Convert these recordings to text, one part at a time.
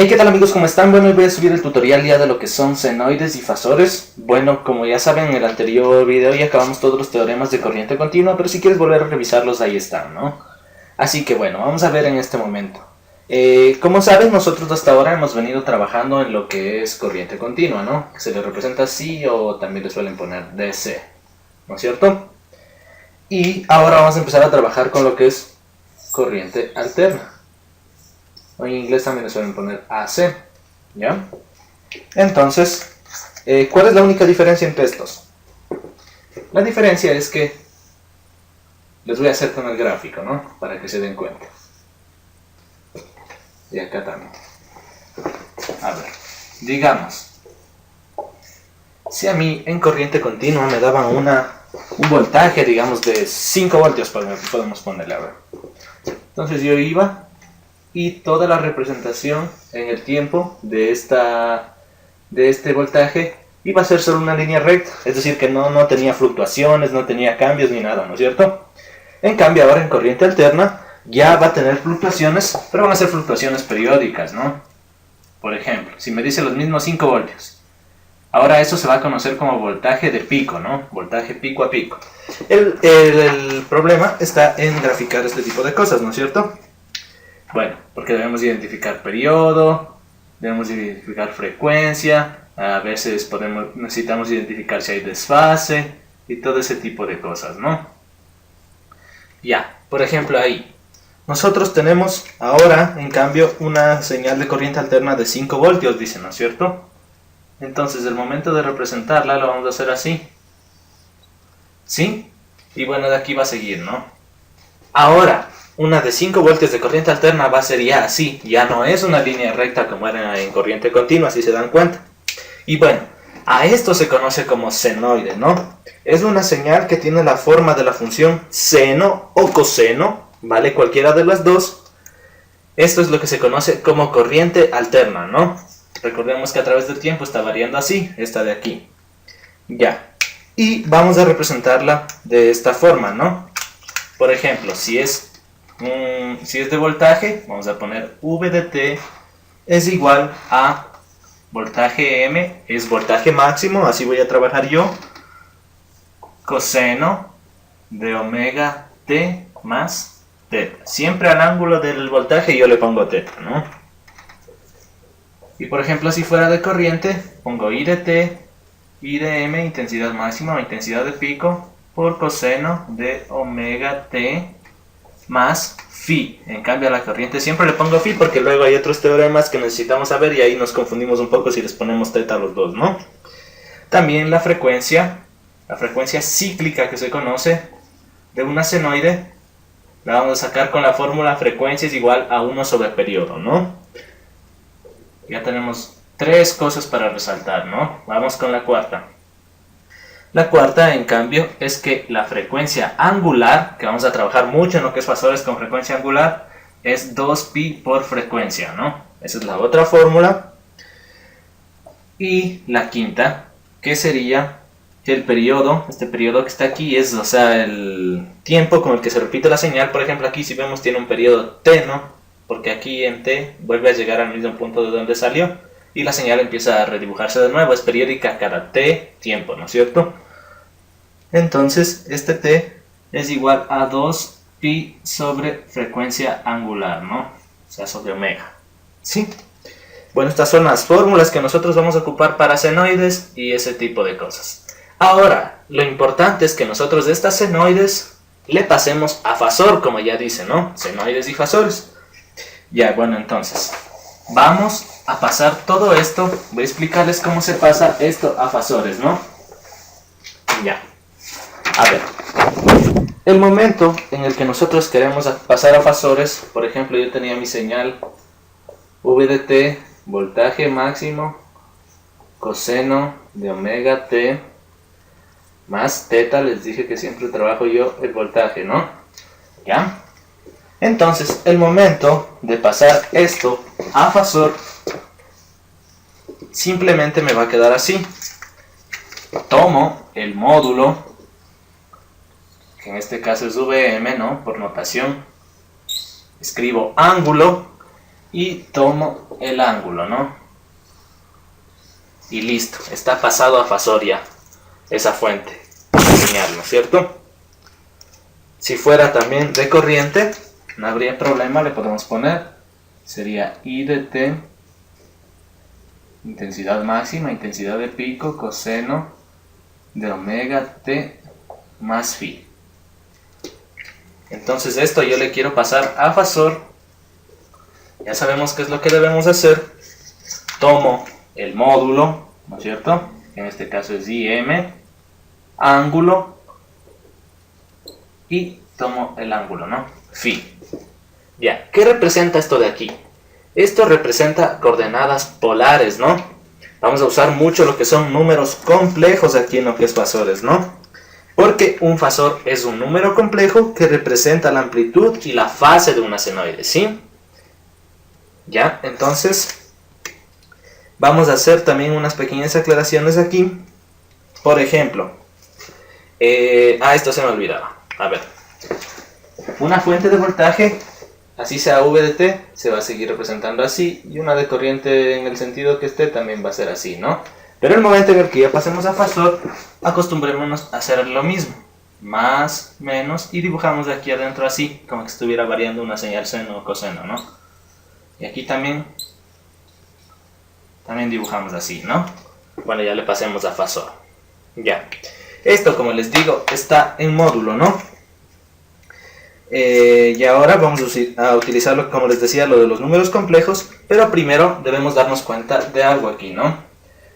Hey, ¿qué tal amigos? ¿Cómo están? Bueno, hoy voy a subir el tutorial ya de lo que son senoides y fasores. Bueno, como ya saben, en el anterior video ya acabamos todos los teoremas de corriente continua, pero si quieres volver a revisarlos, ahí están, ¿no? Así que bueno, vamos a ver en este momento. Como saben, nosotros hasta ahora hemos venido trabajando en lo que es corriente continua, ¿no? Que se le representa así o también le suelen poner DC, ¿no es cierto? Y ahora vamos a empezar a trabajar con lo que es corriente alterna. En inglés también le suelen poner AC, ¿ya? Entonces, ¿cuál es la única diferencia entre estos? La diferencia es que les voy a hacer con el gráfico, ¿no? Para que se den cuenta. Y acá también. A ver, digamos, si a mí en corriente continua me daban un voltaje, digamos, de 5 voltios, podemos ponerle, a ver. Entonces yo iba y toda la representación en el tiempo de este voltaje iba a ser solo una línea recta, es decir que no tenía fluctuaciones, no tenía cambios ni nada, ¿no es cierto? En cambio ahora en corriente alterna ya va a tener fluctuaciones, pero van a ser fluctuaciones periódicas, ¿no? Por ejemplo, si me dice los mismos 5 voltios, ahora eso se va a conocer como voltaje de pico, ¿no? Voltaje pico a pico. El problema está en graficar este tipo de cosas, ¿no es cierto? Bueno, porque debemos identificar periodo, debemos identificar frecuencia, a veces necesitamos identificar si hay desfase y todo ese tipo de cosas, ¿no? Ya, por ejemplo ahí, nosotros tenemos ahora, en cambio, una señal de corriente alterna de 5 voltios, dice, ¿no es cierto? Entonces, el momento de representarla lo vamos a hacer así. ¿Sí? Y bueno, de aquí va a seguir, ¿no? Ahora, una de 5 voltios de corriente alterna va a ser ya así, ya no es una línea recta como era en corriente continua, si se dan cuenta. Y bueno, a esto se conoce como senoide, ¿no? Es una señal que tiene la forma de la función seno o coseno, ¿vale? Cualquiera de las dos. Esto es lo que se conoce como corriente alterna, ¿no? Recordemos que a través del tiempo está variando así, esta de aquí. Ya. Y vamos a representarla de esta forma, ¿no? Por ejemplo, si es de voltaje, vamos a poner V de T es igual a voltaje M, es voltaje máximo, así voy a trabajar yo, coseno de omega T más teta. Siempre al ángulo del voltaje yo le pongo teta, ¿no? Y por ejemplo, si fuera de corriente, pongo I de T, I de M, intensidad máxima o intensidad de pico, por coseno de omega T más phi. En cambio a la corriente siempre le pongo phi porque luego hay otros teoremas que necesitamos saber y ahí nos confundimos un poco si les ponemos teta a los dos, ¿no? También la frecuencia cíclica que se conoce de una senoide, la vamos a sacar con la fórmula frecuencia es igual a 1 sobre periodo, ¿no? Ya tenemos 3 cosas para resaltar, ¿no? Vamos con la cuarta. La cuarta, en cambio, es que la frecuencia angular, que vamos a trabajar mucho en lo que es fasores con frecuencia angular, es 2pi por frecuencia, ¿no? Esa es la otra fórmula. Y la quinta, que sería el periodo, este periodo que está aquí es, o sea, el tiempo con el que se repite la señal. Por ejemplo, aquí si vemos tiene un periodo t, ¿no? Porque aquí en t vuelve a llegar al mismo punto de donde salió y la señal empieza a redibujarse de nuevo, es periódica cada t tiempo, ¿no es cierto? Entonces, este t es igual a 2pi sobre frecuencia angular, ¿no? O sea, sobre omega. ¿Sí? Bueno, estas son las fórmulas que nosotros vamos a ocupar para senoides y ese tipo de cosas. Ahora, lo importante es que nosotros de estas senoides le pasemos a fasor, como ya dice, ¿no? Senoides y fasores. Ya, bueno, entonces, vamos a pasar todo esto. Voy a explicarles cómo se pasa esto a fasores, ¿no? Ya. A ver, el momento en el que nosotros queremos pasar a fasores, por ejemplo, yo tenía mi señal V de T, voltaje máximo, coseno de omega T, más teta, les dije que siempre trabajo yo el voltaje, ¿no? ¿Ya? Entonces, el momento de pasar esto a fasor, simplemente me va a quedar así. Tomo el módulo, que en este caso es Vm, ¿no? Por notación. Escribo ángulo y tomo el ángulo, ¿no? Y listo, está pasado a fasor ya esa fuente lineal, ¿no es cierto? Si fuera también de corriente, no habría problema, le podemos poner, sería I de t, intensidad máxima, intensidad de pico, coseno de omega t más phi. Entonces esto yo le quiero pasar a fasor. Ya sabemos qué es lo que debemos hacer. Tomo el módulo, ¿no es cierto? En este caso es IM, ángulo, y tomo el ángulo, ¿no? Phi. Ya, ¿qué representa esto de aquí? Esto representa coordenadas polares, ¿no? Vamos a usar mucho lo que son números complejos aquí en lo que es fasores, ¿no? Porque un fasor es un número complejo que representa la amplitud y la fase de una senoide, ¿sí? Ya, entonces vamos a hacer también unas pequeñas aclaraciones aquí. Por ejemplo, esto se me olvidaba. A ver, una fuente de voltaje, así sea V de T, se va a seguir representando así, y una de corriente en el sentido que esté también va a ser así, ¿no? Pero el momento en el que ya pasemos a fasor, acostumbrémonos a hacer lo mismo, más, menos, y dibujamos de aquí adentro así, como que estuviera variando una señal seno o coseno, ¿no? Y aquí también dibujamos así, ¿no? Bueno, ya le pasemos a fasor. Ya. Esto, como les digo, está en módulo, ¿no? Y ahora vamos a utilizarlo, como les decía, lo de los números complejos, pero primero debemos darnos cuenta de algo aquí, ¿no?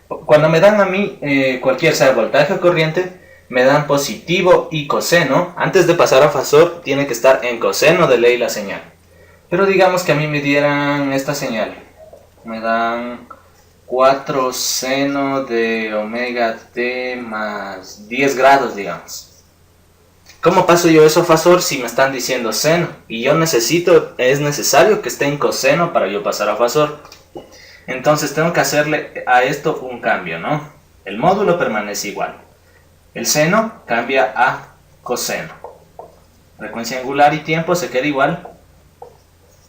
Cuando me dan a mí cualquier sea voltaje o corriente, me dan positivo y coseno. Antes de pasar a fasor, tiene que estar en coseno de ley la señal. Pero digamos que a mí me dieran esta señal. Me dan 4 seno de omega t más 10 grados, digamos. ¿Cómo paso yo eso a fasor si me están diciendo seno? Y yo es necesario que esté en coseno para yo pasar a fasor. Entonces tengo que hacerle a esto un cambio, ¿no? El módulo permanece igual. El seno cambia a coseno. Frecuencia angular y tiempo se queda igual.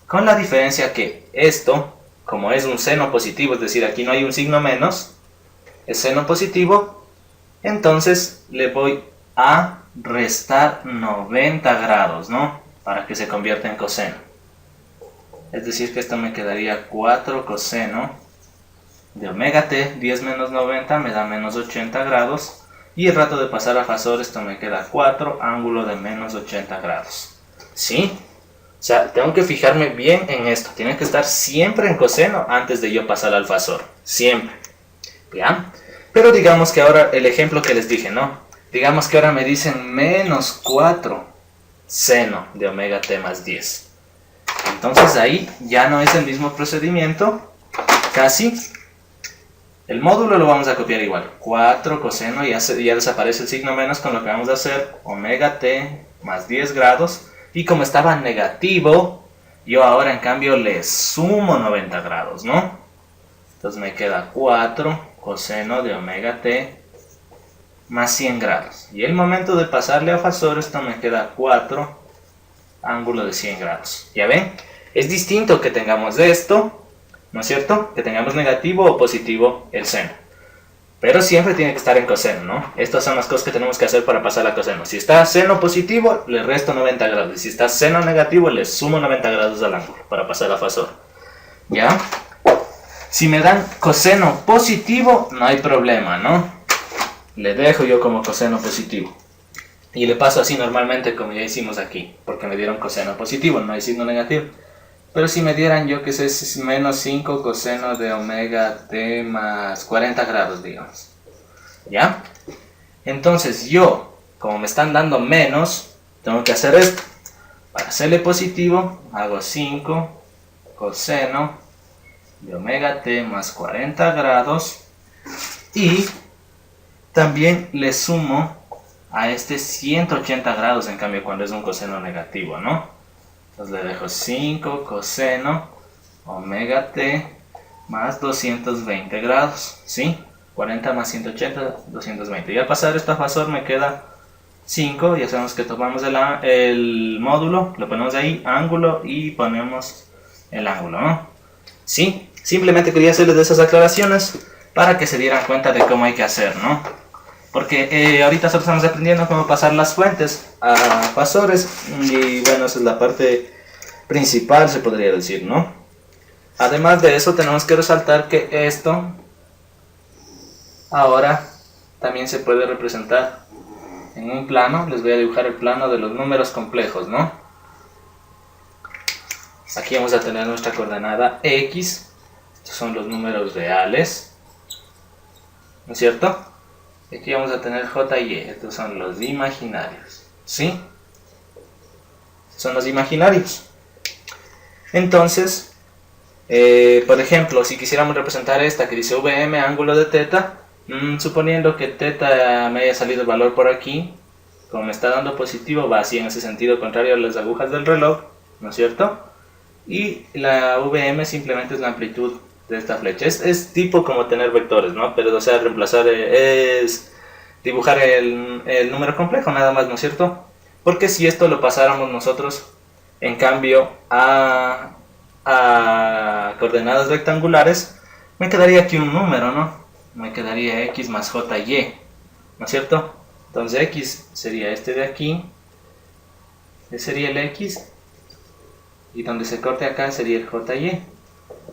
Con la diferencia que esto, como es un seno positivo, es decir, aquí no hay un signo menos, es seno positivo, entonces le voy a restar 90 grados, ¿no? Para que se convierta en coseno. Es decir, que esto me quedaría 4 coseno de omega t, 10 menos 90 me da menos 80 grados. Y el rato de pasar a fasor, esto me queda 4 ángulo de menos 80 grados. ¿Sí? O sea, tengo que fijarme bien en esto. Tiene que estar siempre en coseno antes de yo pasar al fasor. Siempre. ¿Ya? Pero digamos que ahora el ejemplo que les dije, ¿no? Digamos que ahora me dicen menos 4 seno de omega t más 10. Entonces ahí ya no es el mismo procedimiento. Casi. El módulo lo vamos a copiar igual. 4 coseno, ya desaparece el signo menos, con lo que vamos a hacer omega t más 10 grados. Y como estaba negativo, yo ahora en cambio le sumo 90 grados, ¿no? Entonces me queda 4 coseno de omega t más 100 grados. Y el momento de pasarle a fasor, esto me queda 4 ángulo de 100 grados. ¿Ya ven? Es distinto que tengamos esto, ¿no es cierto? Que tengamos negativo o positivo el seno. Pero siempre tiene que estar en coseno, ¿no? Estas son las cosas que tenemos que hacer para pasar a coseno. Si está seno positivo, le resto 90 grados. Y si está seno negativo, le sumo 90 grados al ángulo para pasar a fasor. ¿Ya? Si me dan coseno positivo, no hay problema, ¿no? Le dejo yo como coseno positivo. Y le paso así normalmente como ya hicimos aquí. Porque me dieron coseno positivo, no hay signo negativo. Pero si me dieran, yo que sé, menos 5 coseno de omega t más 40 grados, digamos. ¿Ya? Entonces yo, como me están dando menos, tengo que hacer esto. Para hacerle positivo, hago 5 coseno de omega t más 40 grados. Y también le sumo a este 180 grados, en cambio, cuando es un coseno negativo, ¿no? Entonces le dejo 5 coseno omega t más 220 grados, ¿sí? 40 más 180, 220. Y al pasar esto a fasor me queda 5, ya sabemos que tomamos el módulo, lo ponemos ahí, ángulo, y ponemos el ángulo, ¿no? ¿Sí? Simplemente quería hacerles esas aclaraciones para que se dieran cuenta de cómo hay que hacer, ¿no? Porque ahorita solo estamos aprendiendo cómo pasar las fuentes a pasores y bueno, esa es la parte principal, se podría decir, ¿no? Además de eso, tenemos que resaltar que esto ahora también se puede representar en un plano. Les voy a dibujar el plano de los números complejos, ¿no? Aquí vamos a tener nuestra coordenada X. Estos son los números reales, ¿no es cierto? Aquí vamos a tener J y E. Estos son los imaginarios, ¿sí? Son los imaginarios. Entonces, por ejemplo, si quisiéramos representar esta que dice VM, ángulo de teta, suponiendo que teta me haya salido el valor por aquí, como me está dando positivo, va así en ese sentido contrario a las agujas del reloj, ¿no es cierto? Y la VM simplemente es la amplitud de esta flecha. Es tipo como tener vectores, ¿no? Pero o sea, reemplazar es dibujar el número complejo nada más, ¿no es cierto? Porque si esto lo pasáramos nosotros, en cambio, a coordenadas rectangulares, me quedaría aquí un número, ¿no? Me quedaría X más JY, ¿no es cierto? Entonces X sería este de aquí, este sería el X, y donde se corte acá sería el JY,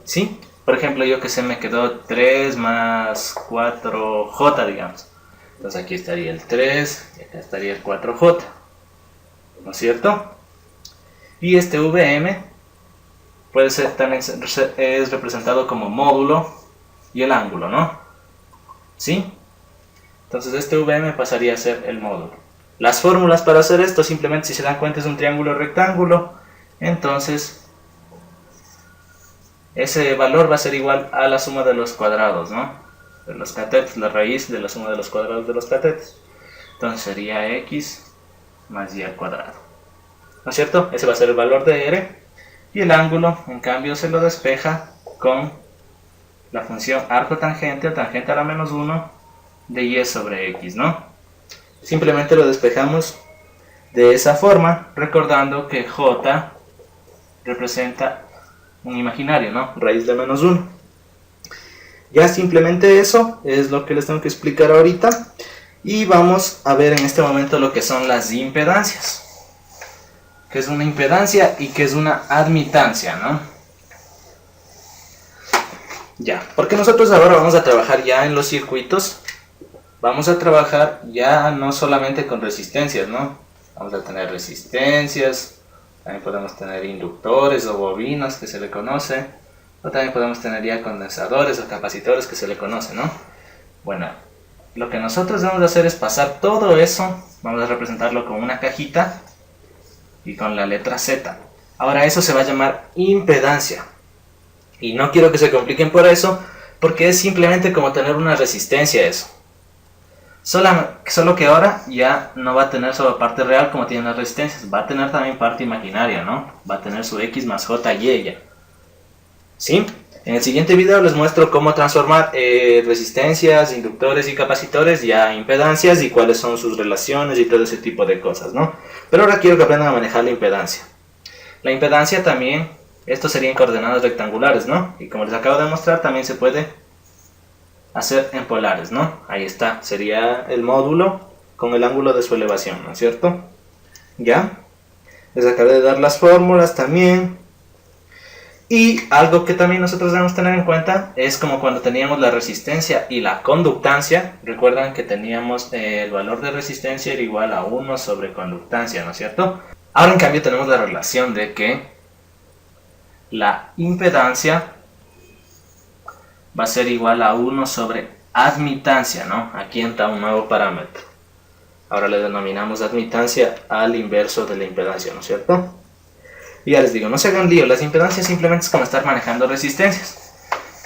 ¿sí? Por ejemplo, yo que sé, me quedó 3 más 4J, digamos. Entonces aquí estaría el 3 y acá estaría el 4J, ¿no es cierto? Y este VM puede ser también es representado como módulo y el ángulo, ¿no? ¿Sí? Entonces este VM pasaría a ser el módulo. Las fórmulas para hacer esto, simplemente si se dan cuenta es un triángulo rectángulo, entonces ese valor va a ser igual a la suma de los cuadrados, ¿no? De los catetos, la raíz de la suma de los cuadrados de los catetos. Entonces sería X más Y al cuadrado, ¿no es cierto? Ese va a ser el valor de R. Y el ángulo, en cambio, se lo despeja con la función arco tangente o tangente a la menos 1 de Y sobre X, ¿no? Simplemente lo despejamos de esa forma, recordando que J representa un imaginario, ¿no? Raíz de menos 1. Ya simplemente eso es lo que les tengo que explicar ahorita. Y vamos a ver en este momento lo que son las impedancias. ¿Qué es una impedancia y qué es una admitancia, ¿no? Ya, porque nosotros ahora vamos a trabajar ya en los circuitos. Vamos a trabajar ya no solamente con resistencias, ¿no? Vamos a tener resistencias, también podemos tener inductores o bobinas que se le conoce, o también podemos tener ya condensadores o capacitores que se le conoce, ¿no? Bueno, lo que nosotros vamos a hacer es pasar todo eso, vamos a representarlo con una cajita y con la letra Z. Ahora eso se va a llamar impedancia. Y no quiero que se compliquen por eso, porque es simplemente como tener una resistencia a eso. Solo que ahora ya no va a tener solo parte real como tienen las resistencias, va a tener también parte imaginaria, ¿no? Va a tener su X más JY ya. ¿Sí? En el siguiente video les muestro cómo transformar resistencias, inductores y capacitores ya a impedancias y cuáles son sus relaciones y todo ese tipo de cosas, ¿no? Pero ahora quiero que aprendan a manejar la impedancia. La impedancia también, esto serían coordenadas rectangulares, ¿no? Y como les acabo de mostrar, también se puede hacer en polares, ¿no? Ahí está, sería el módulo con el ángulo de su elevación, ¿no es cierto? ¿Ya? Les acabé de dar las fórmulas también. Y algo que también nosotros debemos tener en cuenta es como cuando teníamos la resistencia y la conductancia. Recuerdan que teníamos el valor de resistencia era igual a 1 sobre conductancia, ¿no es cierto? Ahora en cambio tenemos la relación de que la impedancia va a ser igual a 1 sobre admitancia, ¿no? Aquí entra un nuevo parámetro. Ahora le denominamos admitancia al inverso de la impedancia, ¿no es cierto? Y ya les digo, no se hagan lío, las impedancias simplemente es como estar manejando resistencias.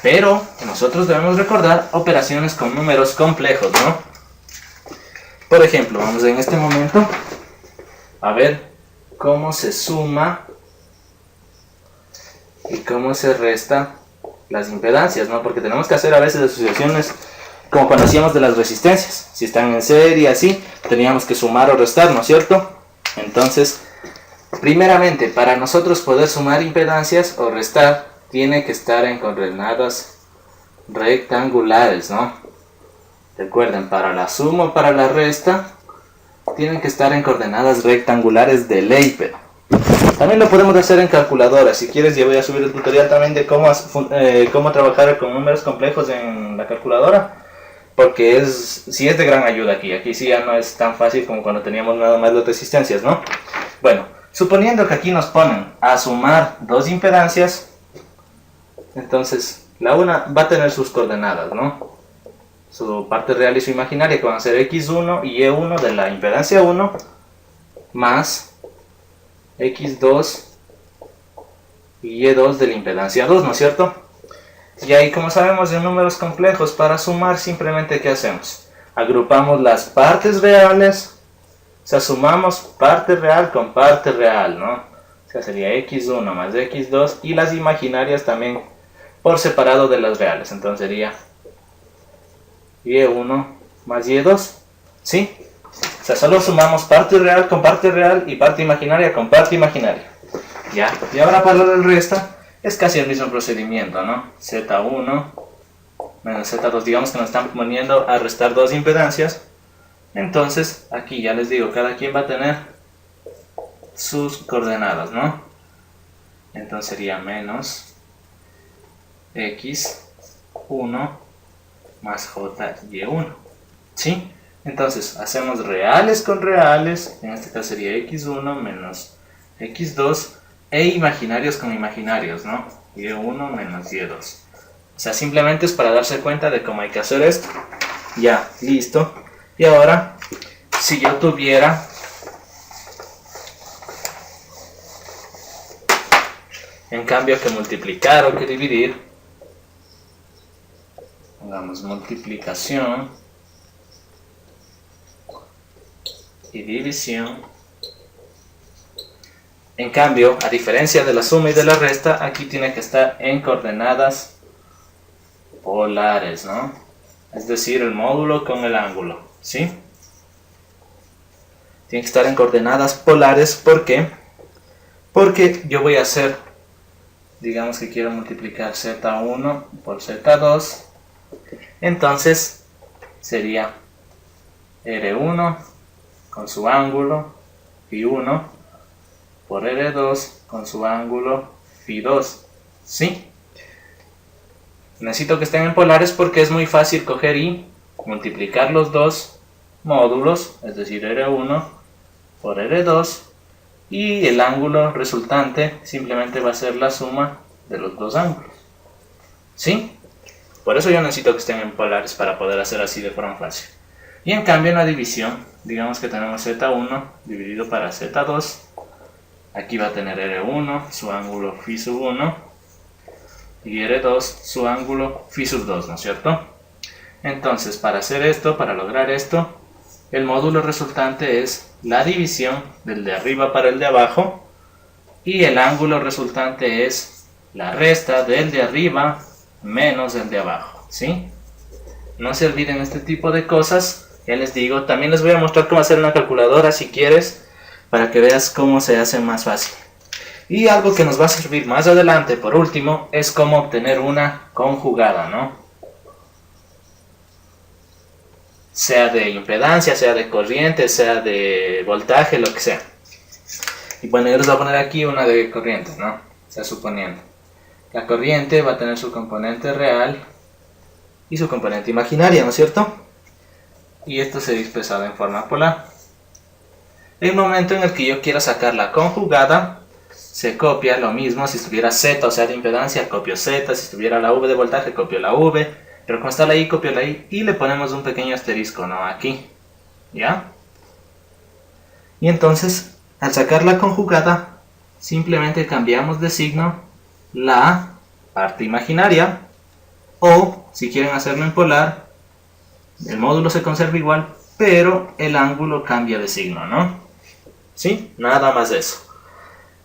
Pero nosotros debemos recordar operaciones con números complejos, ¿no? Por ejemplo, vamos en este momento a ver cómo se suma y cómo se resta las impedancias, ¿no? Porque tenemos que hacer a veces asociaciones como cuando hacíamos de las resistencias. Si están en serie, así, teníamos que sumar o restar, ¿no es cierto? Entonces, primeramente, para nosotros poder sumar impedancias o restar, tiene que estar en coordenadas rectangulares, ¿no? Recuerden, para la suma o para la resta, tienen que estar en coordenadas rectangulares de ley, pero también lo podemos hacer en calculadora. Si quieres, yo voy a subir el tutorial también de cómo trabajar con números complejos en la calculadora, porque sí es de gran ayuda aquí. Aquí sí ya no es tan fácil como cuando teníamos nada más las resistencias, ¿no? Bueno, suponiendo que aquí nos ponen a sumar dos impedancias, entonces la una va a tener sus coordenadas, ¿no? Su parte real y su imaginaria, que van a ser x1 y y1 de la impedancia 1 más x2 y y2 de la impedancia 2, ¿no es cierto? Y ahí, como sabemos de números complejos, para sumar simplemente ¿qué hacemos? Agrupamos las partes reales, o sea, sumamos parte real con parte real, ¿no? O sea, sería x1 más x2 y las imaginarias también por separado de las reales, entonces sería y1 más y2, ¿sí? O sea, solo sumamos parte real con parte real y parte imaginaria con parte imaginaria. Ya, y ahora para el resto es casi el mismo procedimiento, ¿no? Z1 menos Z2, digamos que nos están poniendo a restar dos impedancias. Entonces, aquí ya les digo, cada quien va a tener sus coordenadas, ¿no? Entonces sería menos x1 más jy1, ¿sí? Entonces hacemos reales con reales, en este caso sería x1 menos x2, e imaginarios con imaginarios, ¿no? y1 menos y2. O sea, simplemente es para darse cuenta de cómo hay que hacer esto. Ya, listo. Y ahora, si yo tuviera en cambio que multiplicar o que dividir, pongamos multiplicación y división. En cambio, a diferencia de la suma y de la resta, aquí tiene que estar en coordenadas polares, ¿no? Es decir, el módulo con el ángulo, ¿sí? Tiene que estar en coordenadas polares, ¿por qué? Porque yo voy a hacer, digamos que quiero multiplicar z1 por z2, entonces sería R1 con su ángulo Φ1 por R2 con su ángulo Φ2, ¿sí? Necesito que estén en polares porque es muy fácil coger y multiplicar los dos módulos, es decir, R1 por R2, y el ángulo resultante simplemente va a ser la suma de los dos ángulos, ¿sí? Por eso yo necesito que estén en polares para poder hacer así de forma fácil. Y en cambio en la división, digamos que tenemos Z1 dividido para Z2, aquí va a tener R1 su ángulo Φ1 y R2 su ángulo Φ2, ¿no es cierto? Entonces, para hacer esto, para lograr esto, el módulo resultante es la división del de arriba para el de abajo, y el ángulo resultante es la resta del de arriba menos el de abajo, ¿sí? No se olviden este tipo de cosas. Ya les digo, también les voy a mostrar cómo hacer una calculadora si quieres, para que veas cómo se hace más fácil. Y algo que nos va a servir más adelante, por último, es cómo obtener una conjugada, ¿no? Sea de impedancia, sea de corriente, sea de voltaje, lo que sea. Y bueno, yo les voy a poner aquí una de corriente, ¿no? O sea, suponiendo. La corriente va a tener su componente real y su componente imaginaria, ¿no es cierto? Y esto se ve expresado en forma polar. En el momento en el que yo quiera sacar la conjugada, se copia lo mismo. Si estuviera Z, o sea de impedancia, copio Z. Si estuviera la V de voltaje, copio la V. Pero como está la I, copio la I y le ponemos un pequeño asterisco, ¿no? Aquí, ¿ya? Y entonces, al sacar la conjugada, simplemente cambiamos de signo la parte imaginaria, o si quieren hacerlo en polar, el módulo se conserva igual, pero el ángulo cambia de signo, ¿no? ¿Sí? Nada más de eso.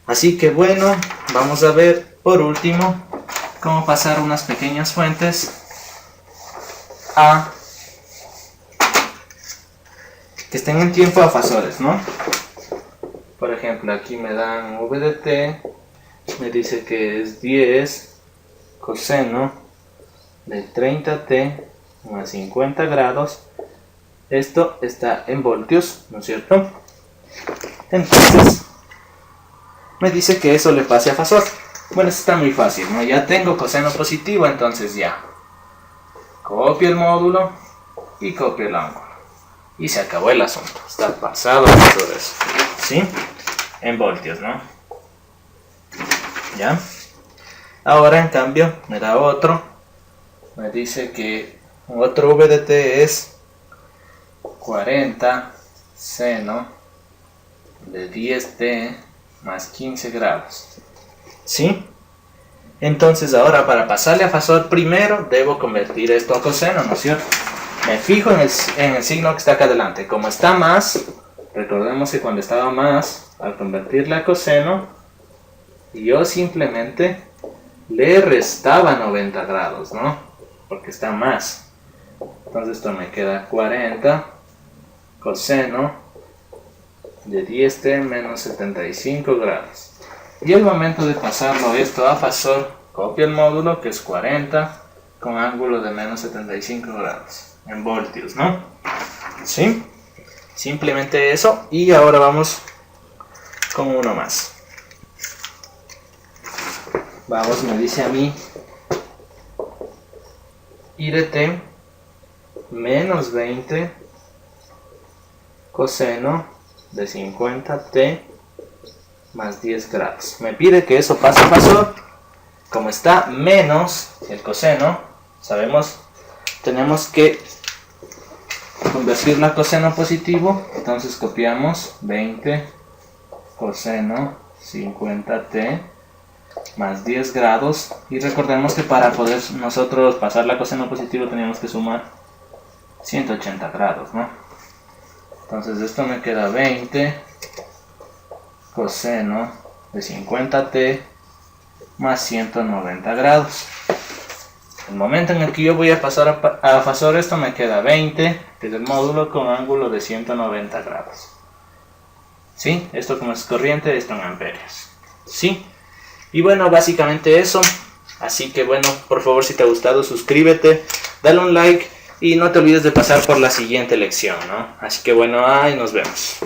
Así que bueno, vamos a ver por último cómo pasar unas pequeñas fuentes a que estén en tiempo a fasores, ¿no? Por ejemplo, aquí me dan v de t, me dice que es 10 coseno de 30t más 50 grados. Esto está en voltios, ¿no es cierto? Entonces me dice que eso le pase a fasor. Bueno, esto está muy fácil, ¿no? Ya tengo coseno positivo, entonces ya copio el módulo y copio el ángulo. Y se acabó el asunto. Está pasado todo eso. ¿Sí? En voltios, ¿no? ¿Ya? Ahora, en cambio, me da otro. Me dice que otro VDT es 40 seno de 10t más 15 grados. ¿Sí? Entonces ahora para pasarle a fasor primero debo convertir esto a coseno, ¿no es cierto? Me fijo en el signo que está acá adelante. Como está más, recordemos que cuando estaba más, al convertirle a coseno, yo simplemente le restaba 90 grados, ¿no? Porque está más. Entonces esto me queda 40 coseno de 10t menos 75 grados. Y el momento de pasarlo esto a fasor, copio el módulo que es 40 con ángulo de menos 75 grados en voltios, ¿no? ¿Sí? Simplemente eso. Y ahora vamos con uno más. Vamos, me dice a mí I de t menos 20 coseno de 50t más 10 grados. Me pide que eso pase a fasor. Como está menos el coseno, sabemos, tenemos que convertirlo a coseno positivo. Entonces copiamos 20 coseno 50t más 10 grados. Y recordemos que para poder nosotros pasar la coseno positivo teníamos que sumar 180 grados, ¿no? Entonces esto me queda 20 coseno de 50t más 190 grados. El momento en el que yo voy a pasar a fasor, esto me queda 20, que es el módulo con ángulo de 190 grados. ¿Sí? Esto como es corriente, esto en amperios. ¿Sí? Y bueno, básicamente eso. Así que bueno, por favor, si te ha gustado, suscríbete, dale un like y no te olvides de pasar por la siguiente lección, ¿no? Así que bueno, ahí nos vemos.